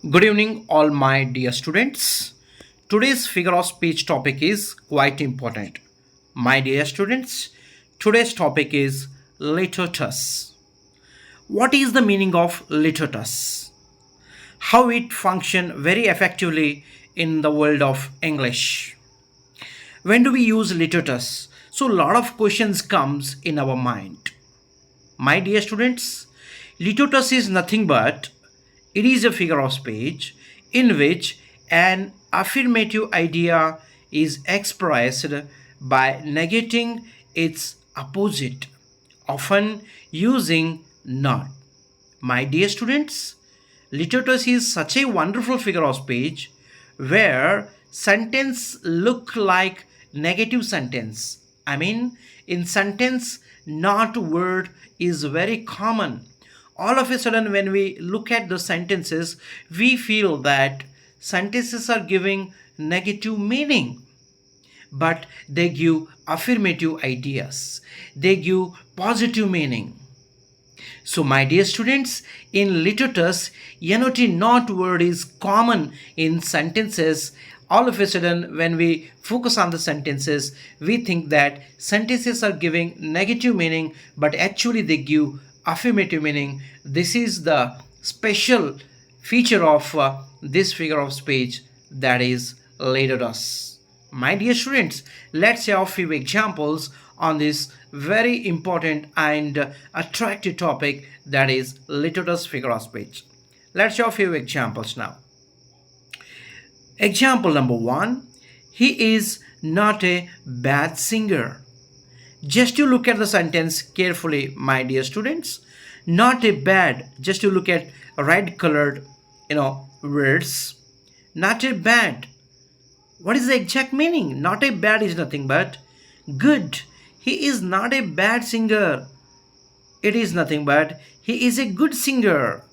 Good evening, all my dear students. Today's figure of speech topic is quite important. My dear students, today's topic is litotes. What is the meaning of litotes? How it function very effectively in the world of English? When do we use litotes? So a lot of questions comes in our mind. My dear students, litotes is nothing but it is a figure of speech in which an affirmative idea is expressed by negating its opposite, often using not. My dear students, litotes is such a wonderful figure of speech where sentence look like negative sentence. I mean, in sentence, not word is very common. All of a sudden, when we look at the sentences, we feel that sentences are giving negative meaning, but they give affirmative ideas, they give positive meaning. So, my dear students, in litotes, not word is common in sentences. All of a sudden, when we focus on the sentences, we think that sentences are giving negative meaning, but actually they give affirmative meaning. This is the special feature of this figure of speech, that is litotes. My dear students, let's have a few examples on this very important and attractive topic, that is litotes figure of speech. Let's have a few examples now. Example number one, he is not a bad singer. Just you look at the sentence carefully, my dear students. Not a bad, just you look at red colored, words. Not a bad. What is the exact meaning? Not a bad is nothing but good. He is not a bad singer. It is nothing but he is a good singer.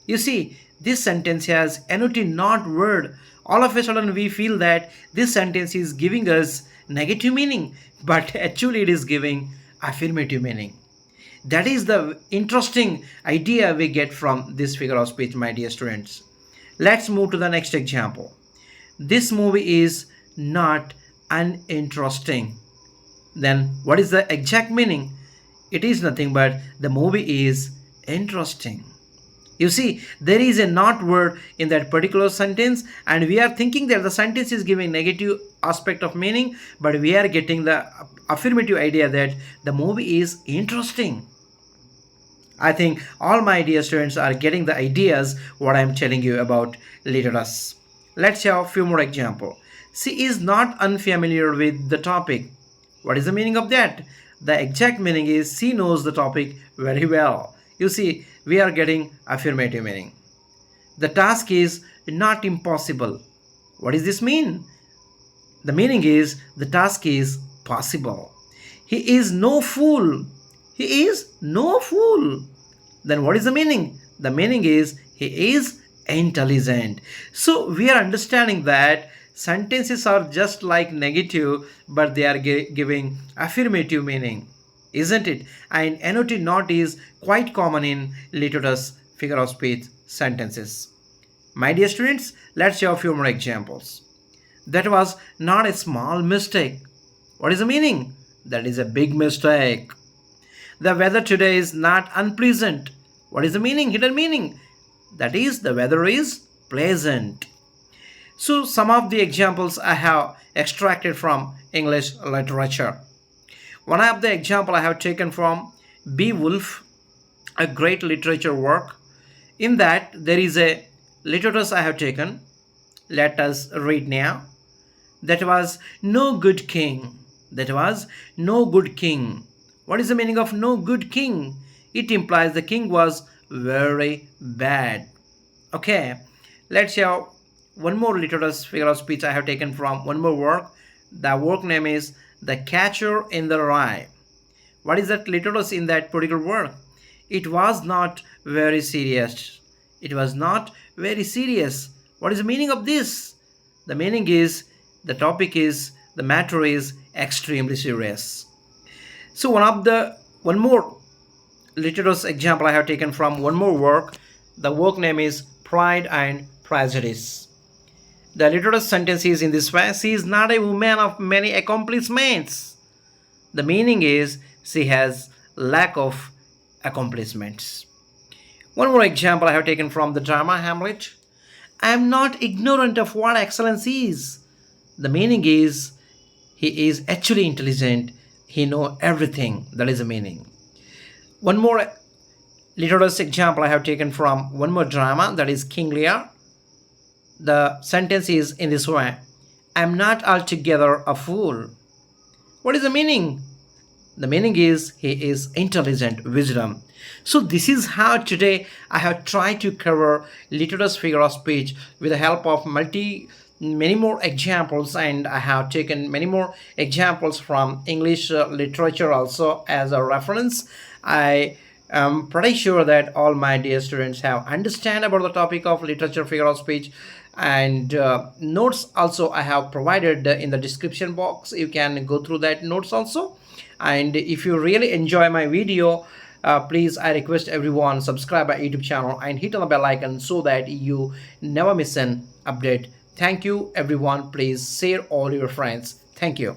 You see, this sentence has not word. All of a sudden we feel that this sentence is giving us negative meaning, but actually it is giving affirmative meaning. That is the interesting idea we get from this figure of speech, my dear students. Let's move to the next example. This movie is not uninteresting. Then what is the exact meaning? It is nothing but the movie is interesting. You see, there is a not word in that particular sentence, and we are thinking that the sentence is giving negative aspect of meaning, but we are getting the affirmative idea that the movie is interesting. I think all my dear students are getting the ideas what I am telling you about litotes. Let's have a few more example. She is not unfamiliar with the topic. What is the meaning of that? The exact meaning is she knows the topic very well. You see, we are getting affirmative meaning. The task is not impossible. What does this mean? The meaning is the task is possible. He is no fool. He is no fool. Then what is the meaning? The meaning is he is intelligent. So we are understanding that sentences are just like negative, but they are giving affirmative meaning, isn't it? And not is quite common in litotes figure of speech sentences. My dear students, let's have a few more examples. That was not a small mistake. What is the meaning? That is a big mistake. The weather today is not unpleasant. What is the meaning? Hidden meaning. That is, the weather is pleasant. So some of the examples I have extracted from English literature. One of the example I have taken from Beowulf, a great literature work. In that there is a litotes I have taken. Let us read now. That was no good king. That was no good king. What is the meaning of no good king? It implies the king was very bad. Okay, let's have one more litotes figure of speech I have taken from one more work. The work name is The Catcher in the Rye. What is that litotes in that particular work? It was not very serious. It was not very serious. What is the meaning of this? The meaning is the topic is the matter is extremely serious. So one more litotes example I have taken from one more work. The work name is Pride and prejudice. The Litotes sentence is in this way: she is not a woman of many accomplishments. The meaning is she has lack of accomplishments. One more example I have taken from the drama Hamlet. I am not ignorant of what excellence is. The meaning is he is actually intelligent. He knows everything. That is the meaning. One more Litotes example I have taken from one more drama, that is King Lear. The sentence is in this way: I am not altogether a fool. What is the meaning? The meaning is he is intelligent, wisdom. So this is how today I have tried to cover Litotes figure of speech with the help of many more examples, and I have taken many more examples from English literature also as a reference. I am pretty sure that all my dear students have understand about the topic of literature figure of speech, and notes also I have provided in the description box. You can go through that notes also. And if you really enjoy my video, please, I request everyone subscribe my YouTube channel and hit on the bell icon so that you never miss an update. Thank you everyone. Please share all your friends. Thank you.